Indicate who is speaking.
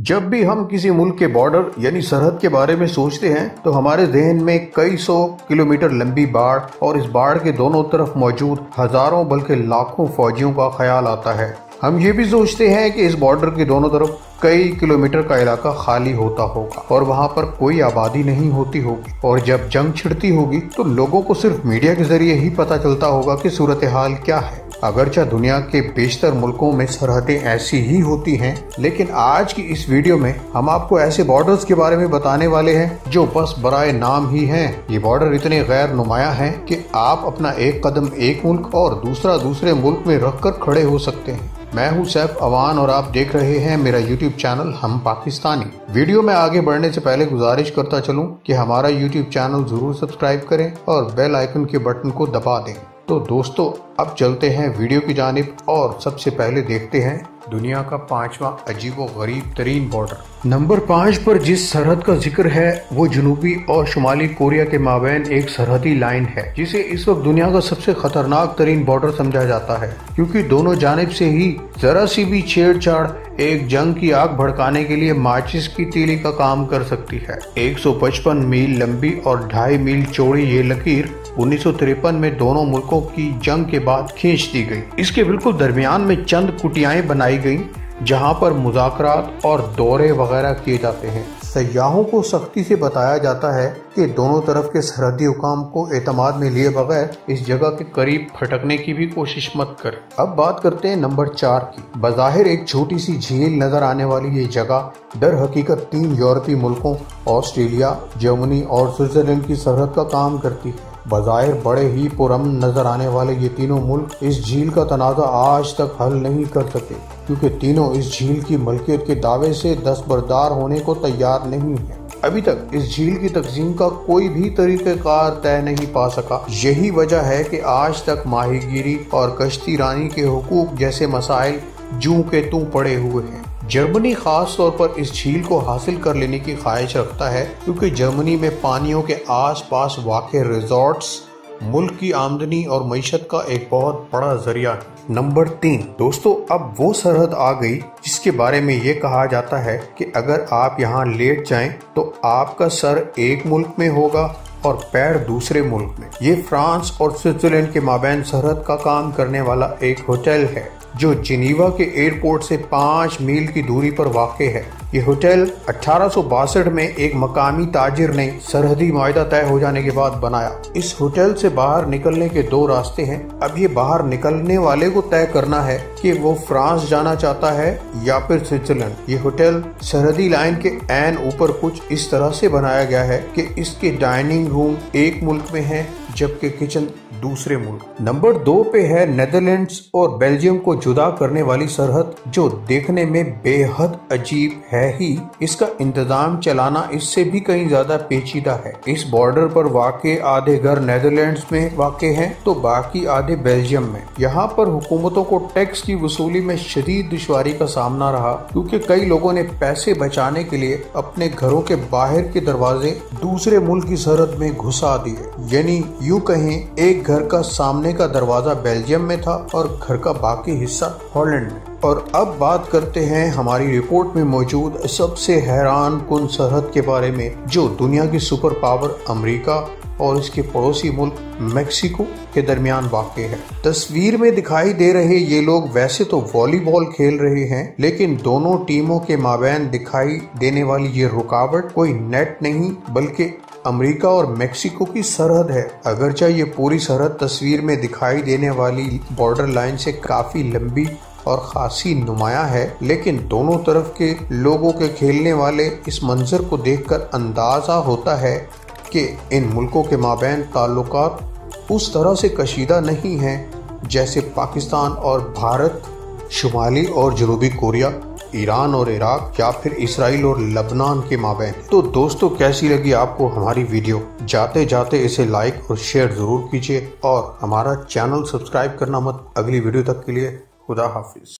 Speaker 1: जब भी हम किसी मुल्क के बॉर्डर यानी सरहद के बारे में सोचते हैं तो हमारे जहन में कई सौ किलोमीटर लंबी बाढ़ और इस बाढ़ के दोनों तरफ मौजूद हजारों बल्कि लाखों फौजियों का ख्याल आता है। हम ये भी सोचते हैं कि इस बॉर्डर के दोनों तरफ कई किलोमीटर का इलाका खाली होता होगा और वहाँ पर कोई आबादी नहीं होती होगी, और जब जंग छिड़ती होगी तो लोगों को सिर्फ मीडिया के जरिए ही पता चलता होगा कि सूरत हाल क्या है। अगरचे दुनिया के बेशतर मुल्कों में सरहदें ऐसी ही होती हैं, लेकिन आज की इस वीडियो में हम आपको ऐसे बॉर्डर्स के बारे में बताने वाले हैं जो बस बराए नाम ही हैं। ये बॉर्डर इतने गैर नुमाया हैं कि आप अपना एक कदम एक मुल्क और दूसरा दूसरे मुल्क में रखकर खड़े हो सकते हैं। मैं हूं सैफ अवान और आप देख रहे हैं मेरा यूट्यूब चैनल हम पाकिस्तानी। वीडियो में आगे बढ़ने से पहले गुजारिश करता चलूं कि हमारा यूट्यूब चैनल जरूर सब्सक्राइब करें और बेल आइकन के बटन को दबा दें। तो दोस्तों अब चलते हैं वीडियो की जानिब और सबसे पहले देखते हैं दुनिया का 5वां अजीबो गरीब तरीन बॉर्डर। नंबर 5 पर जिस सरहद का जिक्र है वो जनूबी और शुमाली कोरिया के माबैन एक सरहदी लाइन है, जिसे इस वक्त दुनिया का सबसे खतरनाक तरीन बॉर्डर समझा जाता है, क्योंकि दोनों जानिब से ही जरा सी भी छेड़छाड़ एक जंग की आग भड़काने के लिए माचिस की तीली का काम कर सकती है। 155 मील लंबी और 2.5 मील चौड़ी ये लकीर 1953 में दोनों मुल्कों की जंग के बाद खींच दी गई। इसके बिल्कुल दरमियान में चंद कुटियाएं बनाई गई जहां पर मुज़ाकरात और दौरे वगैरह किए जाते हैं। सयाहों को सख्ती से बताया जाता है कि दोनों तरफ के सरहदी हुकाम को एतमाद में लिए बगैर इस जगह के करीब फटकने की भी कोशिश मत करें। अब बात करते हैं नंबर 4 की। बज़ाहिर एक छोटी सी झील नजर आने वाली ये जगह दर हकीकत 3 यूरोपीय मुल्कों ऑस्ट्रेलिया, जर्मनी और स्विट्जरलैंड की सरहद का काम करती है। बज़ाहिर बड़े ही पुरअमन नजर आने वाले ये तीनों मुल्क इस झील का तनाज़ा आज तक हल नहीं कर सके, क्योंकि तीनों इस झील की मलकियत के दावे से दस्तबरदार होने को तैयार नहीं है। अभी तक इस झील की तकसीम का कोई भी तरीक़ेकार तय नहीं पा सका। यही वजह है कि आज तक माहीगीरी और कश्ती रानी के हुकूक जैसे मसाइल जूं के तूं पड़े हुए हैं। जर्मनी खास तौर पर इस झील को हासिल कर लेने की ख्वाहिश रखता है, क्योंकि जर्मनी में पानियों के आसपास वाक़े रिजॉर्ट्स मुल्क की आमदनी और मईशत का एक बहुत बड़ा जरिया है। नंबर 3 दोस्तों, अब वो सरहद आ गई जिसके बारे में ये कहा जाता है कि अगर आप यहाँ लेट जाएं तो आपका सर एक मुल्क में होगा और पैर दूसरे मुल्क में। ये फ्रांस और स्विट्जरलैंड के माबैन सरहद का काम करने वाला एक होटल है जो जिनीवा के एयरपोर्ट से 5 मील की दूरी पर वाक़ है। ये होटल 1862 में एक मकामी ताजिर ने सरहदी मुआहदा तय हो जाने के बाद बनाया। इस होटल से बाहर निकलने के 2 रास्ते हैं। अब ये बाहर निकलने वाले को तय करना है कि वो फ्रांस जाना चाहता है या फिर स्विट्जरलैंड। ये होटल सरहदी लाइन के ऐन ऊपर कुछ इस तरह से बनाया गया है कि इसके डाइनिंग रूम एक मुल्क में है जबकि किचन दूसरे मुल्क। नंबर 2 पे है नेदरलैंड्स और बेल्जियम को जुदा करने वाली सरहद, जो देखने में बेहद अजीब है ही। इसका इंतजाम चलाना इससे भी कहीं ज्यादा पेचीदा है। इस बॉर्डर पर वाक़े आधे घर नेदरलैंड्स में वाक़े हैं तो बाकी आधे बेल्जियम में। यहाँ पर हुकूमतों को टैक्स की वसूली में शदीद दुश्वारी का सामना रहा, क्योंकि कई लोगों ने पैसे बचाने के लिए अपने घरों के बाहर के दरवाजे दूसरे मुल्क की सरहद में घुसा दिए। यानी यूं कहें एक घर का सामने का दरवाजा बेल्जियम में था और घर का बाकी हिस्सा हॉलैंड में। और अब बात करते हैं हमारी रिपोर्ट में मौजूद सबसे हैरान कुन सरहद के बारे में, जो दुनिया की सुपर पावर अमेरिका और इसके पड़ोसी मुल्क मेक्सिको के दरमियान वाक़े है। तस्वीर में दिखाई दे रहे ये लोग वैसे तो वॉलीबॉल खेल रहे हैं, लेकिन दोनों टीमों के माबैन दिखाई देने वाली ये रुकावट कोई नेट नहीं बल्कि अमेरिका और मेक्सिको की सरहद है। अगरचे ये पूरी सरहद तस्वीर में दिखाई देने वाली बॉर्डर लाइन से काफी लंबी और खासी नुमाया है, लेकिन दोनों तरफ के लोगों के खेलने वाले इस मंजर को देखकर अंदाजा होता है कि इन मुल्कों के माबैन ताल्लुकात उस तरह से कशीदा नहीं हैं जैसे पाकिस्तान और भारत, शुमाली और जनूबी कोरिया, ईरान और इराक या फिर इसराइल और लबनान के माबैन। तो दोस्तों कैसी लगी आपको हमारी वीडियो? जाते जाते इसे लाइक और शेयर जरूर कीजिए और हमारा चैनल सब्सक्राइब करना मत। अगली वीडियो तक के लिए खुदा हाफिज।